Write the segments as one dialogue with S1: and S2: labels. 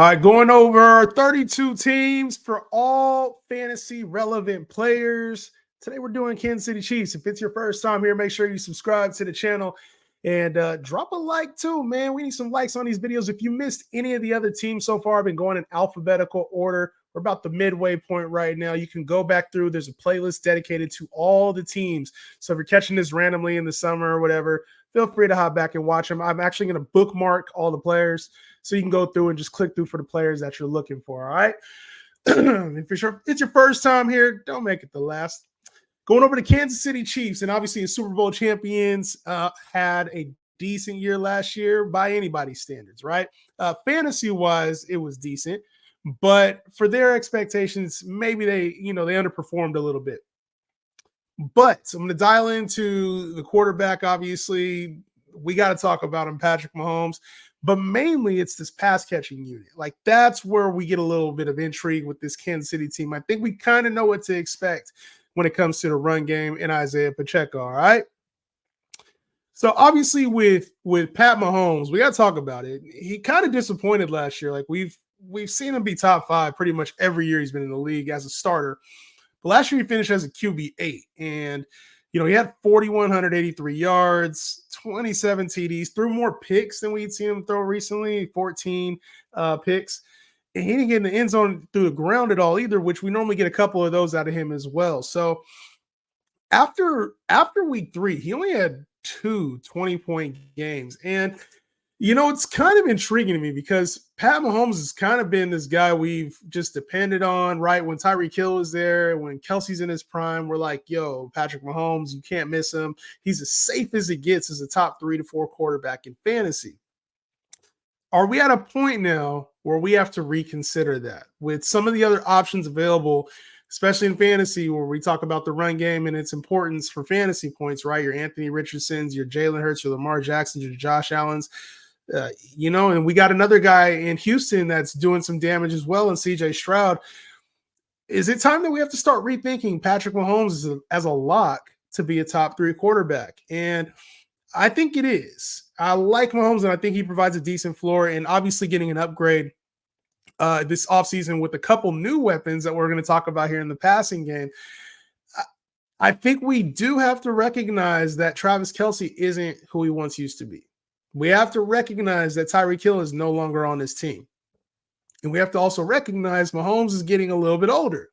S1: All right, going over 32 teams for all fantasy relevant players. Today we're doing Kansas City Chiefs. If it's your first time here, make sure you subscribe to the channel and drop a like too, man. We need some likes on these videos. If you missed any of the other teams so far, I've been going in alphabetical order. We're about the midway point right now. You can go back through. There's a playlist dedicated to all the teams. So if you're catching this randomly in the summer or whatever, feel free to hop back and watch them. I'm actually going to bookmark all the players so you can go through and just click through for the players that you're looking for, all right? If it's your first time here, don't make it the last. Going over to Kansas City Chiefs, and obviously the Super Bowl champions had a decent year last year by anybody's standards, right? Fantasy-wise, it was decent, but for their expectations, maybe they underperformed a little bit. But I'm going to dial into the quarterback. Obviously, we got to talk about him, Patrick Mahomes. But mainly it's this pass catching unit. Like that's where we get a little bit of intrigue with this Kansas City team. I think we kind of know what to expect when it comes to the run game and ISIAH Pacheco. All right. So obviously with Pat Mahomes, we got to talk about it. He kind of disappointed last year. Like we've seen him be top 5 pretty much every year he's been in the league as a starter. But last year he finished as a QB8, and he had 4,183 yards, 27 TDs, threw more picks than we'd seen him throw recently, 14 picks. And he didn't get in the end zone through the ground at all either, which we normally get a couple of those out of him as well. So after week 3, he only had 2 20-point games. And it's kind of intriguing to me because Pat Mahomes has kind of been this guy we've just depended on, right? When Tyreek Hill is there, when KELCE's in his prime, we're like, yo, Patrick Mahomes, you can't miss him. He's as safe as it gets as a top 3 to 4 quarterback in fantasy. Are we at a point now where we have to reconsider that with some of the other options available, especially in fantasy, where we talk about the run game and its importance for fantasy points, right? Your Anthony Richardsons, your Jalen Hurts, your Lamar Jacksons, your Josh Allens. And we got another guy in Houston that's doing some damage as well in CJ Stroud. Is it time that we have to start rethinking Patrick Mahomes as a lock to be a top 3 quarterback? And I think it is. I like Mahomes, and I think he provides a decent floor, and obviously getting an upgrade this offseason with a couple new weapons that we're going to talk about here in the passing game. I think we do have to recognize that Travis Kelce isn't who he once used to be. We have to recognize that Tyreek Hill is no longer on this team. And we have to also recognize Mahomes is getting a little bit older.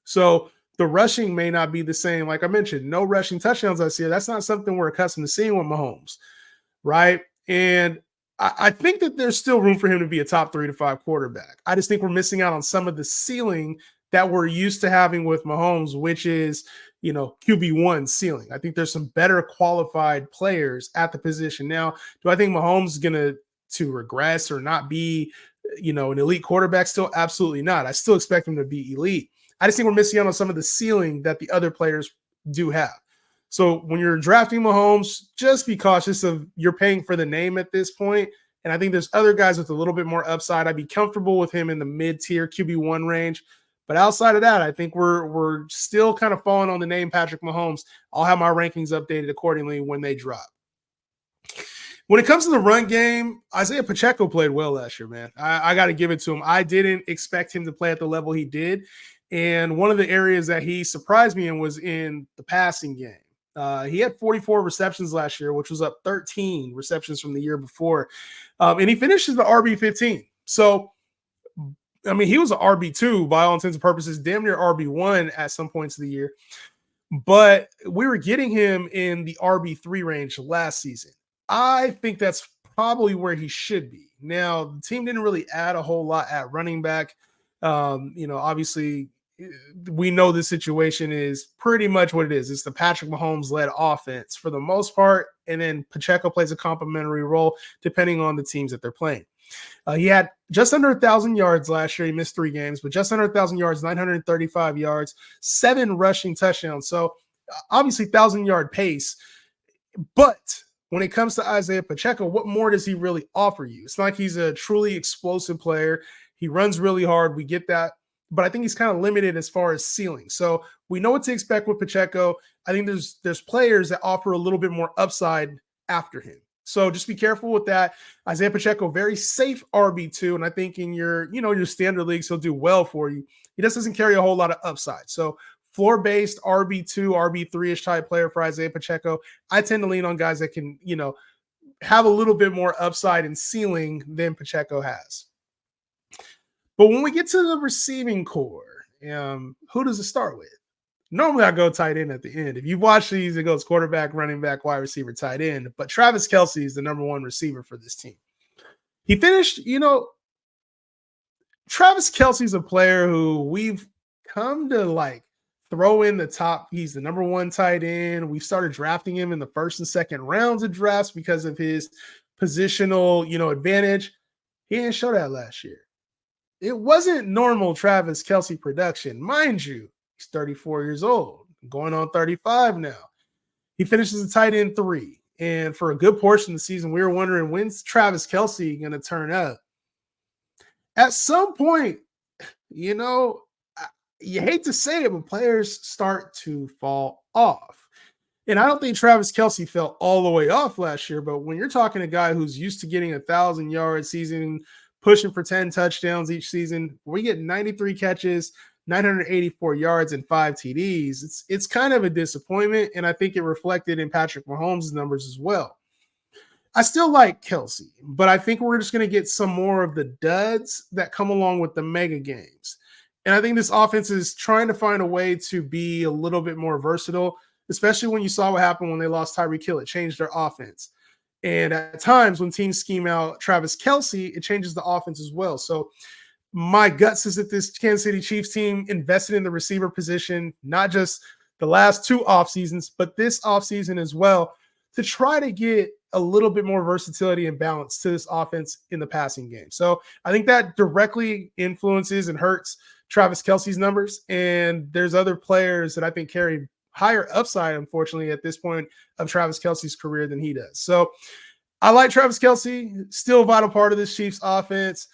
S1: So the rushing may not be the same. Like I mentioned, no rushing touchdowns this year. That's not something we're accustomed to seeing with Mahomes, right? And I think that there's still room for him to be a top 3 to 5 quarterback. I just think we're missing out on some of the ceiling that we're used to having with Mahomes, which is, QB1 ceiling. I think there's some better qualified players at the position. Now, do I think Mahomes is going to regress or not be, an elite quarterback still? Absolutely not. I still expect him to be elite. I just think we're missing out on some of the ceiling that the other players do have. So when you're drafting Mahomes, just be cautious of you're paying for the name at this point. And I think there's other guys with a little bit more upside. I'd be comfortable with him in the mid-tier QB1 range. But outside of that, I think we're still kind of falling on the name Patrick Mahomes. I'll have my rankings updated accordingly when they drop. When it comes to the run game, ISIAH Pacheco played well last year, man. I got to give it to him. I didn't expect him to play at the level he did. And one of the areas that he surprised me in was in the passing game. He had 44 receptions last year, which was up 13 receptions from the year before. And he finished as the RB15. So, he was an RB2 by all intents and purposes, damn near RB1 at some points of the year. But we were getting him in the RB3 range last season. I think that's probably where he should be. Now, the team didn't really add a whole lot at running back. Obviously, we know the situation is pretty much what it is. It's the Patrick Mahomes-led offense for the most part, and then Pacheco plays a complementary role depending on the teams that they're playing. He had just under 1,000 yards last year. He missed 3 games, but just under 1,000 yards, 935 yards, 7 rushing touchdowns. So obviously 1,000-yard pace. But when it comes to ISIAH Pacheco, what more does he really offer you? It's not like he's a truly explosive player. He runs really hard. We get that. But I think he's kind of limited as far as ceiling. So we know what to expect with Pacheco. I think there's players that offer a little bit more upside after him. So just be careful with that. Isaiah Pacheco, very safe RB2. And I think in your, your standard leagues, he'll do well for you. He just doesn't carry a whole lot of upside. So floor-based RB2, RB3-ish type player for Isaiah Pacheco. I tend to lean on guys that can, have a little bit more upside and ceiling than Pacheco has. But when we get to the receiving core, who does it start with? Normally I go tight end at the end. If you watch these, it goes quarterback, running back, wide receiver, tight end. But Travis KELCE is the number one receiver for this team. He finished, Travis KELCE is a player who we've come to throw in the top. He's the number one tight end. We've started drafting him in the first and second rounds of drafts because of his positional, advantage. He didn't show that last year. It wasn't normal Travis KELCE production. Mind you, he's 34 years old, going on 35 now. He finishes a tight end 3. And for a good portion of the season, we were wondering, when's Travis KELCE going to turn up? At some point, you hate to say it, but players start to fall off. And I don't think Travis KELCE fell all the way off last year, but when you're talking a guy who's used to getting 1,000-yard season, pushing for 10 touchdowns each season, we get 93 catches, 984 yards, and 5 TDs. It's kind of a disappointment, and I think it reflected in Patrick Mahomes' numbers as well. I still like KELCE, but I think we're just going to get some more of the duds that come along with the mega games. And I think this offense is trying to find a way to be a little bit more versatile, especially when you saw what happened when they lost Tyreek Hill. It changed their offense. And at times when teams scheme out Travis KELCE, it changes the offense as well. So my gut says that this Kansas City Chiefs team invested in the receiver position, not just the last 2 off seasons, but this offseason as well, to try to get a little bit more versatility and balance to this offense in the passing game. So I think that directly influences and hurts Travis KELCE's numbers. And there's other players that I think carry higher upside, unfortunately, at this point of Travis KELCE's career than he does. So I like Travis KELCE, still a vital part of this Chiefs offense.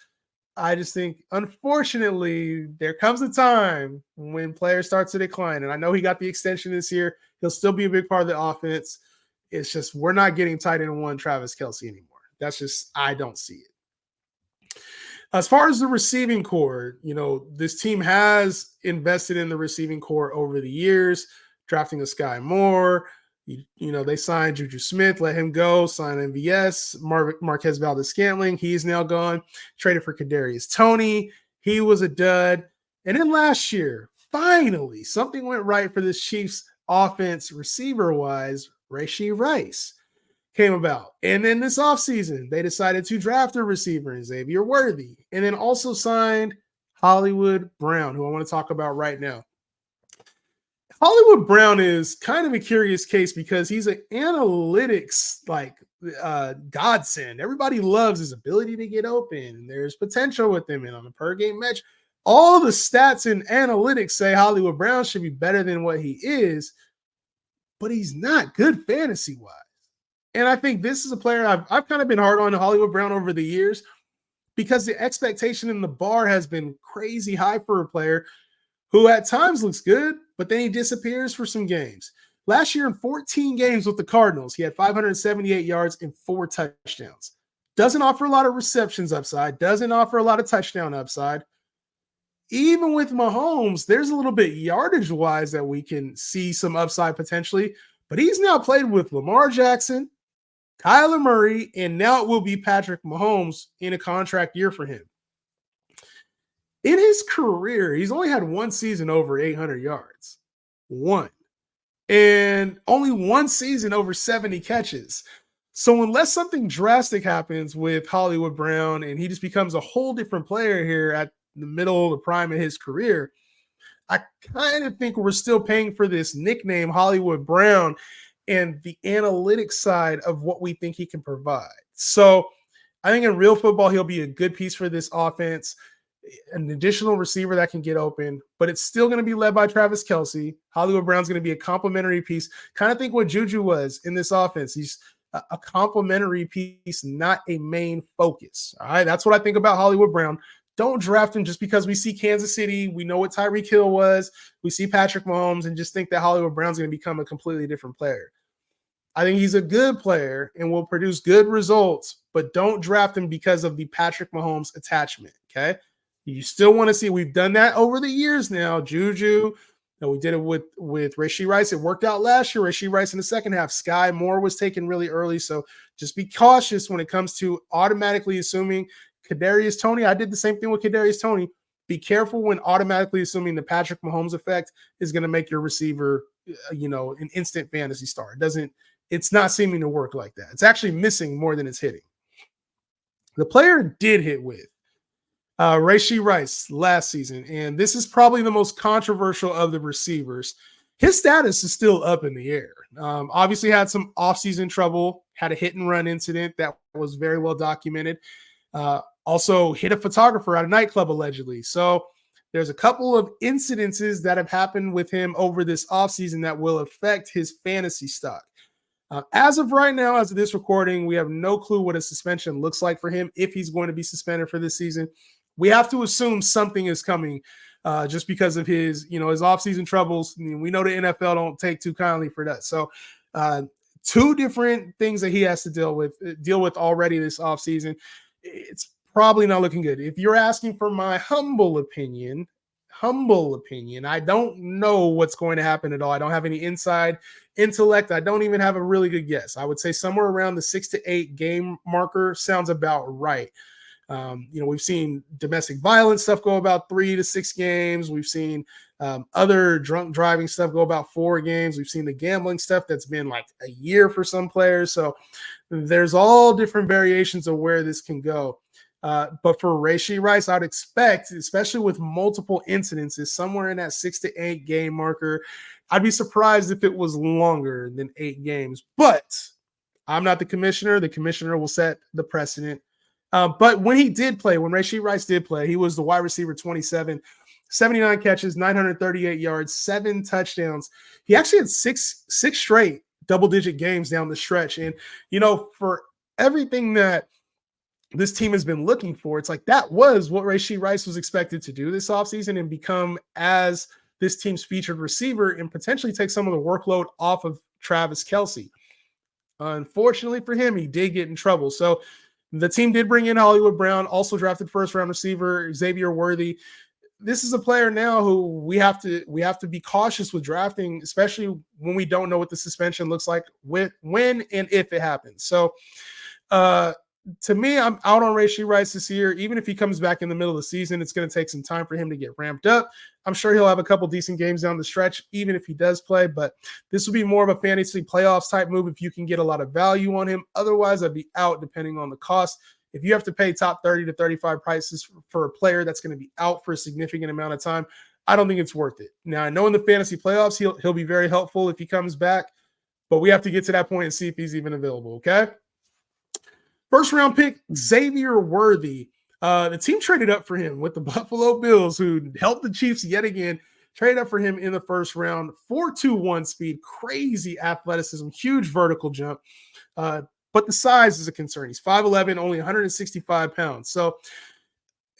S1: I just think, unfortunately, there comes a time when players start to decline. And I know he got the extension this year. He'll still be a big part of the offense. It's just we're not getting tight end 1 Travis KELCE anymore. That's just, I don't see it. As far as the receiving core, this team has invested in the receiving core over the years, drafting a Sky Moore. They signed Juju Smith, let him go, signed MVS, Marquez Valdes-Scantling. He's now gone. Traded for KADARIUS TONEY. He was a dud. And then last year, finally, something went right for this Chiefs offense receiver-wise. RASHEE Rice came about. And then this offseason, they decided to draft a receiver in XAVIER Worthy, and then also signed Hollywood Brown, who I want to talk about right now. Hollywood Brown is kind of a curious case because he's an analytics godsend. Everybody loves his ability to get open. There's potential with him, and on a per game match, all the stats and analytics say Hollywood Brown should be better than what he is, but he's not good fantasy-wise. And I think this is a player I've kind of been hard on Hollywood Brown over the years because the expectation in the bar has been crazy high for a player who at times looks good, but then he disappears for some games. Last year in 14 games with the Cardinals, he had 578 yards and 4 touchdowns. Doesn't offer a lot of receptions upside, doesn't offer a lot of touchdown upside. Even with Mahomes, there's a little bit yardage-wise that we can see some upside potentially, but he's now played with Lamar Jackson, Kyler Murray, and now it will be Patrick Mahomes in a contract year for him. In his career, he's only had 1 season over 800 yards. 1. And only 1 season over 70 catches. So unless something drastic happens with Hollywood Brown and he just becomes a whole different player here at the middle of the prime of his career, I kind of think we're still paying for this nickname Hollywood Brown and the analytics side of what we think he can provide. So I think in real football, he'll be a good piece for this offense, an additional receiver that can get open, but it's still going to be led by Travis KELCE. Hollywood Brown's going to be a complementary piece. Kind of think what Juju was in this offense. He's a complementary piece, not a main focus. All right, that's what I think about Hollywood Brown. Don't draft him just because we see Kansas City. We know what Tyreek Hill was. We see Patrick Mahomes and just think that Hollywood Brown's going to become a completely different player. I think he's a good player and will produce good results, but don't draft him because of the Patrick Mahomes attachment. Okay. You still want to see, we've done that over the years now. Juju, we did it with RASHEE Rice. It worked out last year. RASHEE Rice in the second half. Sky Moore was taken really early. So just be cautious when it comes to automatically assuming KADARIUS Toney. I did the same thing with KADARIUS Toney. Be careful when automatically assuming the Patrick Mahomes effect is going to make your receiver, an instant fantasy star. It's not seeming to work like that. It's actually missing more than it's hitting. The player did hit with RASHEE Rice last season, and this is probably the most controversial of the receivers. His status is still up in the air. Obviously had some offseason trouble, had a hit and run incident that was very well documented. Also hit a photographer at a nightclub allegedly. So there's a couple of incidences that have happened with him over this offseason that will affect his fantasy stock. As of right now, as of this recording, we have no clue what a suspension looks like for him if he's going to be suspended for this season. We have to assume something is coming just because of his offseason troubles. I mean, we know the NFL don't take too kindly for that. So two different things that he has to deal with already this offseason. It's probably not looking good. If you're asking for my humble opinion, I don't know what's going to happen at all. I don't have any inside intellect. I don't even have a really good guess. I would say somewhere around the 6 to 8 game marker sounds about right. We've seen domestic violence stuff go about 3 to 6 games. We've seen other drunk driving stuff go about 4 games. We've seen the gambling stuff that's been like a year for some players. So there's all different variations of where this can go. But for RASHEE Rice, I'd expect, especially with multiple incidences, somewhere in that 6 to 8 game marker. I'd be surprised if it was longer than 8 games. But I'm not the commissioner. The commissioner will set the precedent. But when RASHEE Rice did play, he was the wide receiver 27, 79 catches, 938 yards, 7 touchdowns. He actually had six straight double-digit games down the stretch. And, for everything that this team has been looking for, it's like that was what RASHEE Rice was expected to do this offseason and become as this team's featured receiver and potentially take some of the workload off of Travis KELCE. Unfortunately for him, he did get in trouble. So the team did bring in Hollywood Brown, also drafted first-round receiver XAVIER Worthy. This is a player now who we have to be cautious with drafting, especially when we don't know what the suspension looks like when and if it happens. So to me, I'm out on RASHEE Rice this year. Even if he comes back in the middle of the season, it's going to take some time for him to get ramped up. I'm sure he'll have a couple decent games down the stretch, even if he does play. But this will be more of a fantasy playoffs type move if you can get a lot of value on him. Otherwise, I'd be out depending on the cost. If you have to pay top 30 to 35 prices for a player that's going to be out for a significant amount of time, I don't think it's worth it. Now, I know in the fantasy playoffs, he'll be very helpful if he comes back, but we have to get to that point and see if he's even available, okay? First round pick, XAVIER Worthy. The team traded up for him with the Buffalo Bills, who helped the Chiefs yet again. Traded up for him in the first round. 4.21 speed, crazy athleticism, huge vertical jump. But the size is a concern. He's 5'11", only 165 pounds. So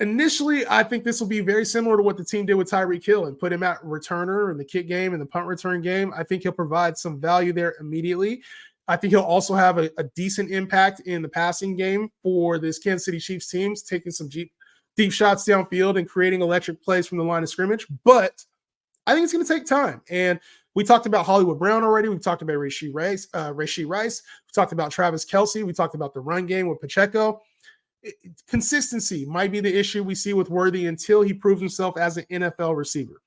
S1: initially, I think this will be very similar to what the team did with Tyreek Hill and put him at returner in the kick game and the punt return game. I think he'll provide some value there immediately. I think he'll also have a decent impact in the passing game for this Kansas City Chiefs teams, taking some deep shots downfield and creating electric plays from the line of scrimmage. But I think it's going to take time. And we talked about Hollywood Brown already. We've talked about RASHEE Rice. We talked about Travis KELCE. We talked about the run game with PACHECO. Consistency might be the issue we see with Worthy until he proves himself as an NFL receiver.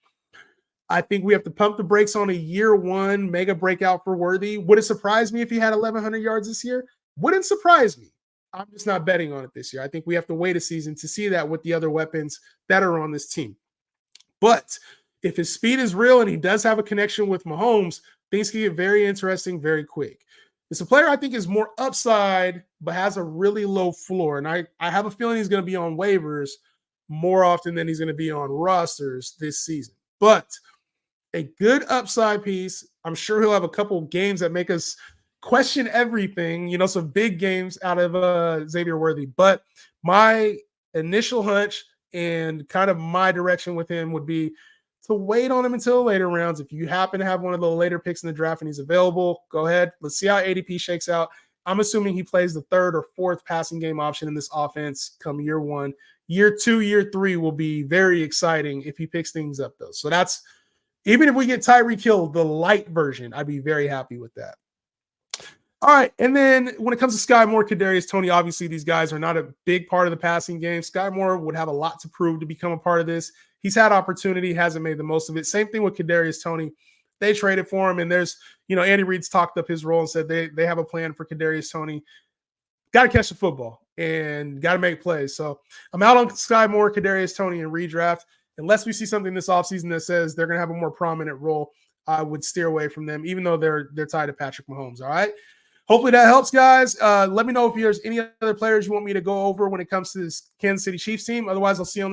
S1: I think we have to pump the brakes on a year one mega breakout for Worthy. Would it surprise me if he had 1,100 yards this year? Wouldn't surprise me. I'm just not betting on it this year. I think we have to wait a season to see that with the other weapons that are on this team. But if his speed is real and he does have a connection with Mahomes, things can get very interesting very quick. It's a player I think is more upside, but has a really low floor. And I have a feeling he's going to be on waivers more often than he's going to be on rosters this season. But a good upside piece. I'm sure he'll have a couple games that make us question everything, some big games out of XAVIER Worthy. But my initial hunch and kind of my direction with him would be to wait on him until the later rounds. If you happen to have one of the later picks in the draft and he's available, go ahead. Let's see how ADP shakes out. I'm assuming he plays the third or fourth passing game option in this offense come year one. Year two, year three will be very exciting if he picks things up, though. So that's, even if we get Tyreek Hill, the light version, I'd be very happy with that. All right, and then when it comes to Sky Moore, Kadarius Toney, obviously these guys are not a big part of the passing game. Sky Moore would have a lot to prove to become a part of this. He's had opportunity, hasn't made the most of it. Same thing with Kadarius Toney. They traded for him, and there's, Andy Reid's talked up his role and said they have a plan for Kadarius Toney. Got to catch the football and got to make plays. So I'm out on Sky Moore, Kadarius Toney, and redraft. Unless we see something this offseason that says they're going to have a more prominent role, I would steer away from them, even though they're tied to Patrick Mahomes. All right. Hopefully that helps, guys. Let me know if there's any other players you want me to go over when it comes to this Kansas City Chiefs team. Otherwise, I'll see you on the next.